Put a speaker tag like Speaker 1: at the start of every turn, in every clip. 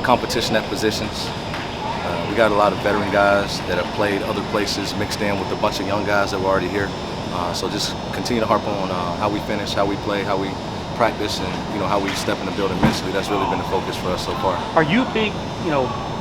Speaker 1: competition at positions. We got a lot of veteran guys that have played other places mixed in with a bunch of young guys that were already here. So just continue to harp on how we finish, how we play, how we practice, and how we step in the building mentally. That's really been the focus for us so far.
Speaker 2: Are you a big,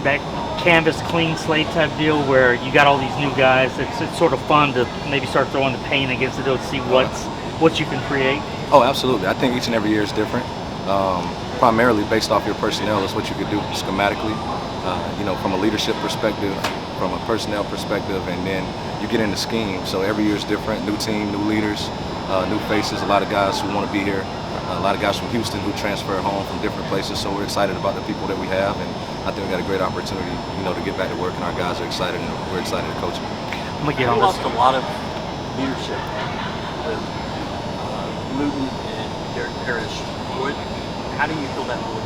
Speaker 2: that canvas clean slate type deal where you got all these new guys? It's sort of fun to maybe start throwing the paint against the door to see what you can create.
Speaker 1: Oh, absolutely. I think each and every year is different. Primarily based off your personnel is what you could do schematically. From a leadership perspective, from a personnel perspective, and then you get into scheme. So every year is different. New team, new leaders, new faces. A lot of guys who want to be here. A lot of guys from Houston who transfer home from different places. So we're excited about the people that we have, and I think we got a great opportunity, to get back to work. And our guys are excited, and we're excited to coach them.
Speaker 2: I'm gonna get on
Speaker 3: You
Speaker 2: this.
Speaker 3: lost a lot of leadership with Luton and Derek Parrish. How do you feel that would?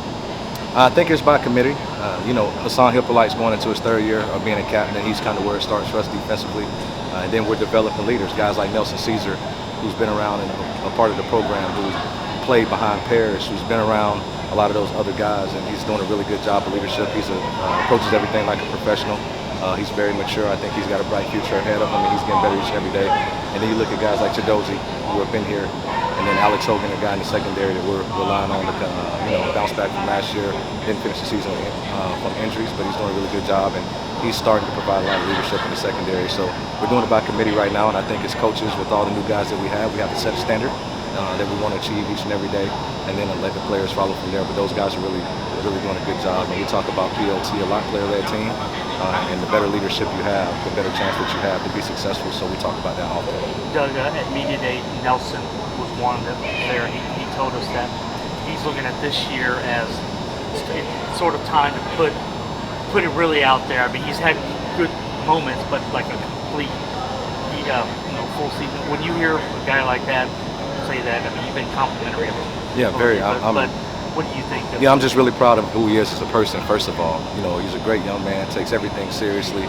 Speaker 1: I think it's by committee. Hassan Hippolyte's going into his third year of being a captain, and he's kind of where it starts for us defensively. And then we're developing leaders, guys like Nelson Caesar, who's been around and a part of the program, who's played behind Parrish, who's been around a lot of those other guys, and he's doing a really good job of leadership. He's approaches everything like a professional. He's very mature. I think he's got a bright future ahead of him, and he's getting better each and every day. And then you look at guys like Chidozie, who have been here, and then Alex Hogan, a guy in the secondary that we're relying on to bounce back from last year. Didn't finish the season from injuries, but he's doing a really good job, and he's starting to provide a lot of leadership in the secondary. So we're doing it by committee right now, and I think as coaches, with all the new guys that we have to set a standard that we want to achieve each and every day, and then let the players follow from there. But those guys are really doing a good job. And we talk about PLT a lot, player-led team, and the better leadership you have, the better chance that you have to be successful. So we talk about that often.
Speaker 2: Doug, at Media Day, Nelson was one that was there. He told us that he's looking at this year as sort of time to put it really out there. I mean, he's had good moments, but like a complete, full season. When you hear a guy like that say that, I mean, you've been complimentary of him.
Speaker 1: Yeah, very.
Speaker 2: But what do you think?
Speaker 1: I'm just really proud of who he is as a person, first of all. He's a great young man, takes everything seriously.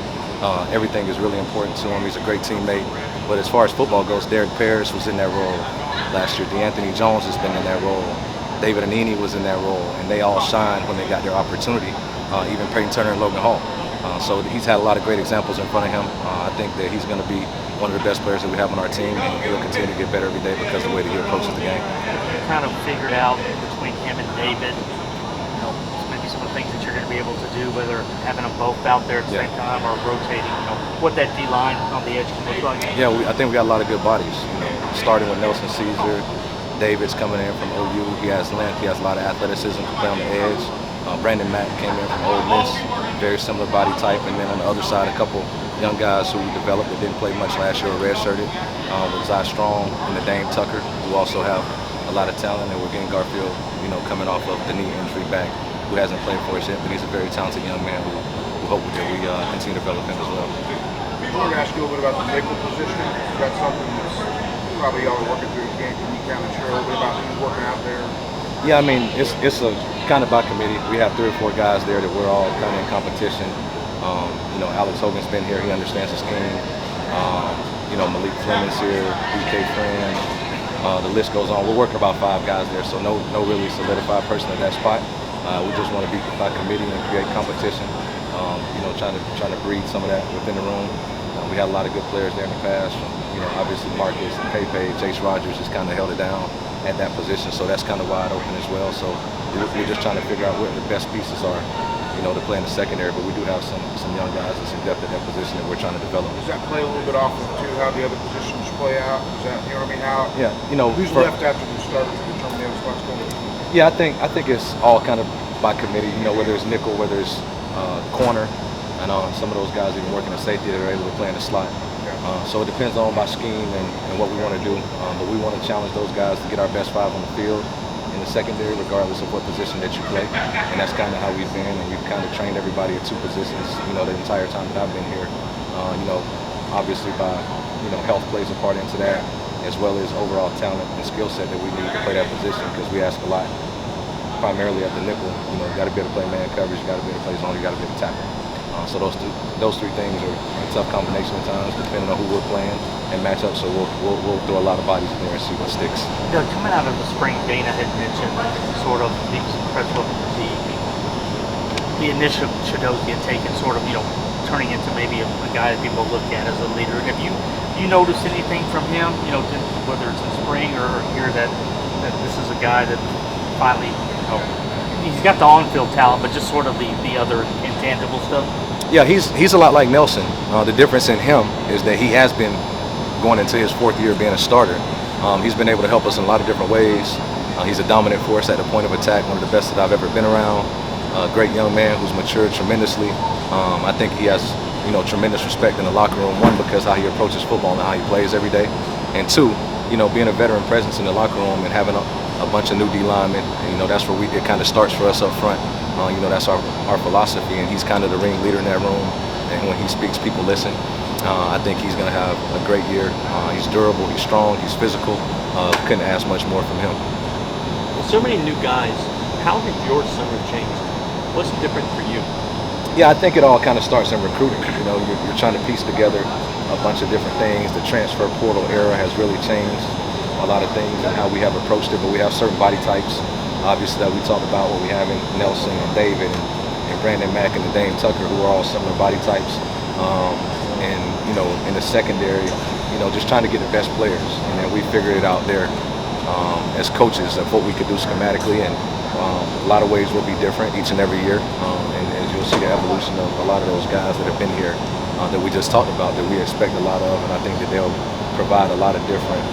Speaker 1: Everything is really important to him. He's a great teammate. But as far as football goes, Derek Parrish was in that role last year. DeAnthony Jones has been in that role. David Anini was in that role, and they all shined when they got their opportunity. Even Peyton Turner and Logan Hall. So he's had a lot of great examples in front of him. I think that he's going to be one of the best players that we have on our team, and he'll continue to get better every day because of the way that he approaches the game.
Speaker 2: You kind of figured out between him and David, maybe some of the things that you're going to be able to do, whether having them both out there at the same time or rotating, what that D-line on the edge can look like.
Speaker 1: Yeah, I think we got a lot of good bodies. Starting with Nelson Caesar, David's coming in from OU. He has length, he has a lot of athleticism to play on the edge. Brandon Mack came in from Ole Miss, very similar body type, and then on the other side, a couple young guys who we developed that didn't play much last year, redshirted, with Zai Strong and the Dame Tucker, who also have a lot of talent, and we're getting Garfield, coming off of the knee injury back, who hasn't played for us yet, but he's a very talented young man who hope that we continue to develop him as well.
Speaker 4: I wanted to ask you a little bit about the nickel position. That's something that's probably y'all are working through. Can you kind of share a little bit about who's working out there?
Speaker 1: Yeah, I mean, it's a kind of by committee. We have 3 or 4 guys there that we're all kind of in competition. Alex Hogan's been here. He understands the scheme. Malik Fleming's here, BK Friend. The list goes on. We're working about 5 guys there, so no really solidified person at that spot. We just want to be by committee and create competition. Trying to breed some of that within the room. We had a lot of good players there in the past. Obviously Marcus and Pepe, Chase Rogers just kind of held it down at that position, so that's kind of wide open as well. So we're just trying to figure out where the best pieces are, to play in the secondary. But we do have some young guys and some depth at that position that we're trying to develop.
Speaker 4: Does that play a little bit off of how the other positions play out? Is that, how?
Speaker 1: Yeah,
Speaker 4: who's left after the start to determine the other spots going?
Speaker 1: Yeah, I think it's all kind of by committee. Whether it's nickel, whether it's corner, and some of those guys even working at safety that are able to play in the slot. So it depends on by scheme and what we want to do. But we want to challenge those guys to get our best 5 on the field in the secondary, regardless of what position that you play. And that's kind of how we've been, and we've kind of trained everybody at 2 positions, the entire time that I've been here. Obviously by, health plays a part into that, as well as overall talent and skill set that we need to play that position, because we ask a lot, primarily at the nickel. You got to be able to play man coverage, you got to be able to play zone, you got to be able to tackle. So those 3 things are a tough combination at times, depending on who we're playing and match up. So we'll throw a lot of bodies in there and see what sticks.
Speaker 2: Doug, coming out of the spring, Dana had mentioned sort of he was impressed with the the initiative Shadozi had taken, sort of, turning into maybe a guy that people look at as a leader. Have you noticed anything from him, whether it's in spring or here, that this is a guy that finally, he's got the on-field talent, but just sort of the other intangible stuff?
Speaker 1: Yeah, he's a lot like Nelson. The difference in him is that he has been going into his 4th year being a starter. He's been able to help us in a lot of different ways. He's a dominant force at the point of attack, one of the best that I've ever been around. A great young man who's matured tremendously. I think he has, tremendous respect in the locker room. One, because how he approaches football and how he plays every day, and two, being a veteran presence in the locker room and having a bunch of new D linemen. And, that's where it kind of starts for us up front. That's our philosophy, and he's kind of the ringleader in that room. And when he speaks, people listen. I think he's going to have a great year. He's durable, he's strong, he's physical. Couldn't ask much more from him.
Speaker 3: With so many new guys, how did your summer change? What's different for you?
Speaker 1: Yeah, I think it all kind of starts in recruiting. You're trying to piece together a bunch of different things. The transfer portal era has really changed a lot of things and how we have approached it, but we have certain body types, obviously, that we talked about, what we have in Nelson and David and Brandon Mack and Dame Tucker, who are all similar body types. And, in the secondary, just trying to get the best players. And then we figured it out there as coaches of what we could do schematically, and a lot of ways will be different each and every year. And as you'll see the evolution of a lot of those guys that have been here that we just talked about, that we expect a lot of, and I think that they'll provide a lot of different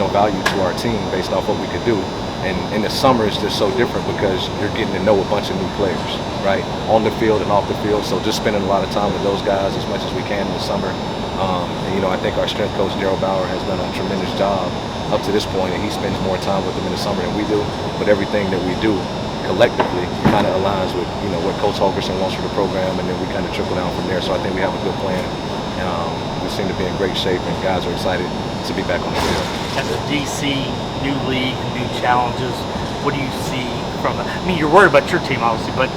Speaker 1: value to our team based off what we could do. And in the summer, it's just so different because you're getting to know a bunch of new players, right? On the field and off the field. So just spending a lot of time with those guys as much as we can in the summer. And, I think our strength coach, Daryl Bauer, has done a tremendous job up to this point, and he spends more time with them in the summer than we do. But everything that we do collectively kind of aligns with, what Coach Holgerson wants for the program, and then we kind of trickle down from there. So I think we have a good plan. We seem to be in great shape, and guys are excited to be back on the field.
Speaker 2: As a DC, new league, new challenges, what do you see from it? I mean, you're worried about your team, obviously, but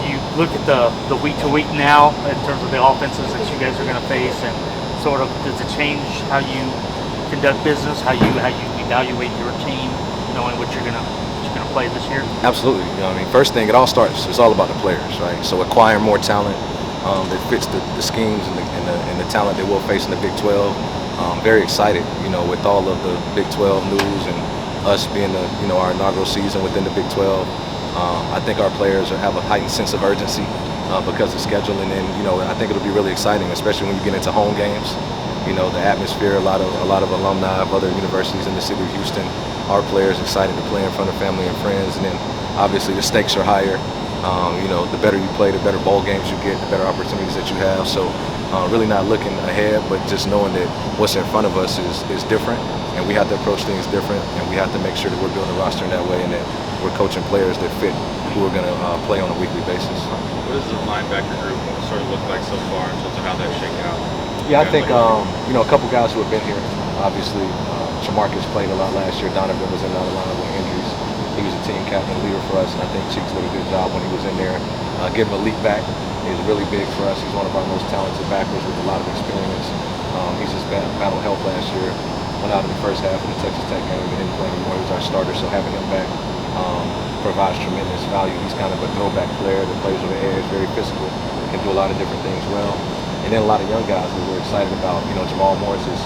Speaker 2: you look at the week to week now in terms of the offenses that you guys are going to face, and sort of, does it change how you conduct business, how you evaluate your team, knowing what you're gonna play this year?
Speaker 1: Absolutely. First thing, it all starts, it's all about the players, right? So acquiring more talent that fits the schemes and the talent that we'll face in the Big 12. Very excited, with all of the Big 12 news and us being our inaugural season within the Big 12. I think our players have a heightened sense of urgency because of scheduling, and I think it'll be really exciting, especially when you get into home games. The atmosphere, a lot of alumni of other universities in the city of Houston. Our players excited to play in front of family and friends, and then obviously the stakes are higher. The better you play, the better bowl games you get, the better opportunities that you have. So really not looking ahead, but just knowing that what's in front of us is different, and we have to approach things different, and we have to make sure that we're building a roster in that way, and that we're coaching players that fit who are going to play on a weekly basis.
Speaker 5: What does the linebacker group sort of look like so far in terms of how that shake out?
Speaker 1: Yeah, I think a couple guys who have been here. Obviously, Jamarcus played a lot last year. Donovan was in and out of line with injuries. He was a team captain leader for us, and I think Cheeks did a good job when he was in there. Giving a leap back is really big for us. He's one of our most talented backers with a lot of experience. He's just battled health last year. Went out in the first half of the Texas Tech game and didn't play anymore. He was our starter, so having him back provides tremendous value. He's kind of a throwback player that plays with the edge, very physical, can do a lot of different things well. And then a lot of young guys that we're excited about. Jamal Morris is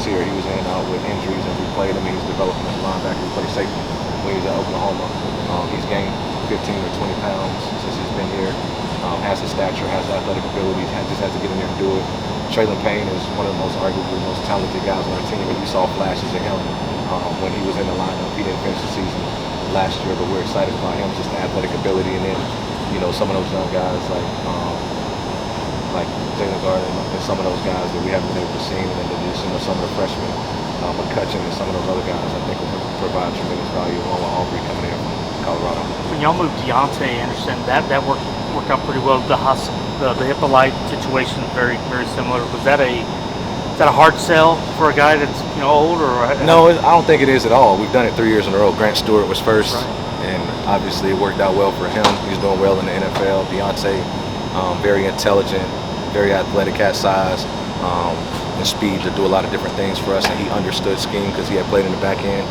Speaker 1: here. He was in and out with injuries, and we played him. He's developing as a linebacker. He played safety when he was at Oklahoma. He's gained 15 or 20 pounds since he's been here. Has the stature, has the athletic ability, just has to get in there and do it. Traylon Payne is one of the arguably most talented guys on our team, and you saw flashes of him when he was in the lineup. He didn't finish the season last year, but we're excited about him, just the athletic ability, and then some of those young guys like Jalen Garden and some of those guys that we haven't been able to see, and then some of the freshmen, McCutcheon and some of those other guys, I think will provide tremendous value along with Aubrey coming in from Colorado.
Speaker 2: When y'all moved Deontay Anderson, that worked out pretty well. The Hippolyte situation is very, very similar. Was that a hard sell for a guy that's old, or?
Speaker 1: No, I don't think it is at all. We've done it 3 years in a row. Grant Stewart was first,
Speaker 2: right,
Speaker 1: and obviously it worked out well for him. He's doing well in the NFL. Deontay, very intelligent, very athletic, at size, and speed to do a lot of different things for us, and he understood scheme because he had played in the back end.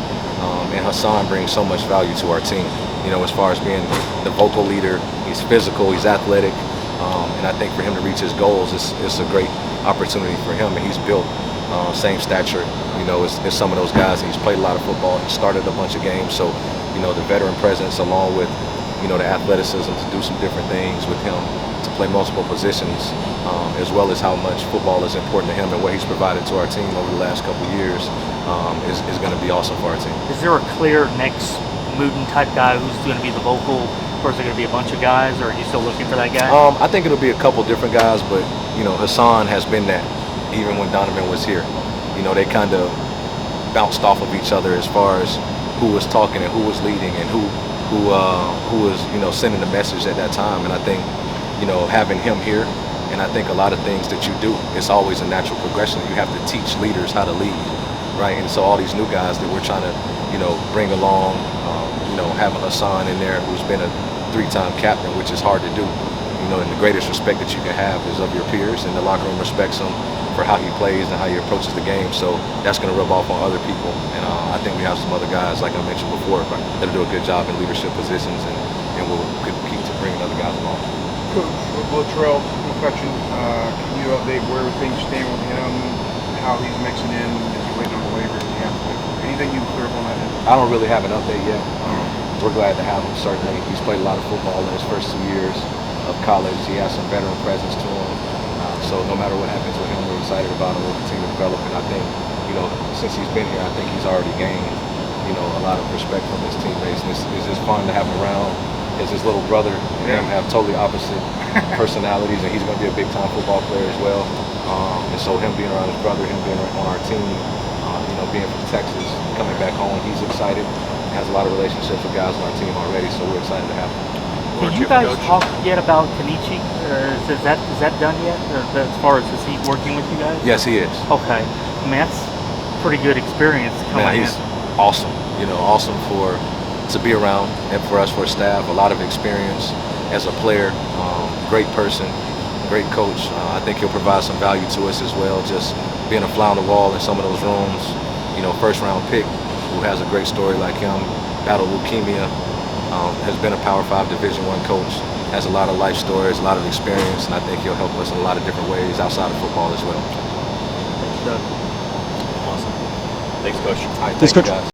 Speaker 1: And Hassan brings so much value to our team. as far as being the vocal leader. He's physical, he's athletic, and I think for him to reach his goals, it's a great opportunity for him. And he's built same stature, as some of those guys. He's played a lot of football, he started a bunch of games, so the veteran presence along with the athleticism to do some different things with him, to play multiple positions, as well as how much football is important to him and what he's provided to our team over the last couple of years is going to be awesome for our team.
Speaker 2: Is there a clear next Mooden type guy who's going to be the vocal, or is it going to be a bunch of guys, or are you still looking for that guy?
Speaker 1: I think it'll be a couple different guys, but Hassan has been that even when Donovan was here. They kind of bounced off of each other as far as who was talking and who was leading and who was sending the message at that time. And I think having him here, and I think a lot of things that you do, it's always a natural progression. You have to teach leaders how to lead, right? And so all these new guys that we're trying to bring along, having Hassan in there who's been a 3-time captain, which is hard to do. And the greatest respect that you can have is of your peers, and the locker room respects him for how he plays and how he approaches the game. So that's going to rub off on other people. And I think we have some other guys, like I mentioned before, that'll do a good job in leadership positions, and will compete to bring other guys along.
Speaker 4: Coach, Latrell McCutcheon, can you update where things stand with him, how he's mixing in, is he waiting on the waivers? Anything you can clear up on that end?
Speaker 1: I don't really have an update yet. We're glad to have him, certainly. He's played a lot of football in his first 2 years of college. He has some veteran presence to him. So no matter what happens with him, we're excited about him. We'll continue to develop. And I think, since he's been here, I think he's already gained, a lot of respect from his teammates. And it's just fun to have him around. His little brother and him have totally opposite personalities, and he's going to be a big-time football player as well. And so him being around his brother, him being on our team, being from Texas, coming back home, he's excited. Has a lot of relationships with guys on our team already, so we're excited to have him.
Speaker 2: Did you guys talk yet about Kenichi? Is that done yet? As far as is he working with you guys?
Speaker 1: Yes, he is.
Speaker 2: Okay. I mean, that's pretty good experience coming in.
Speaker 1: He's awesome. Awesome to be around, and for us, for staff, a lot of experience as a player, great person, great coach. I think he'll provide some value to us as well, just being a fly on the wall in some of those rooms. First-round pick who has a great story like him, battled leukemia, has been a Power 5 Division I coach, has a lot of life stories, a lot of experience, and I think he'll help us in a lot of different ways outside of football as well.
Speaker 3: Awesome. Thanks, Coach.
Speaker 1: All right, thanks, Coach. Guys.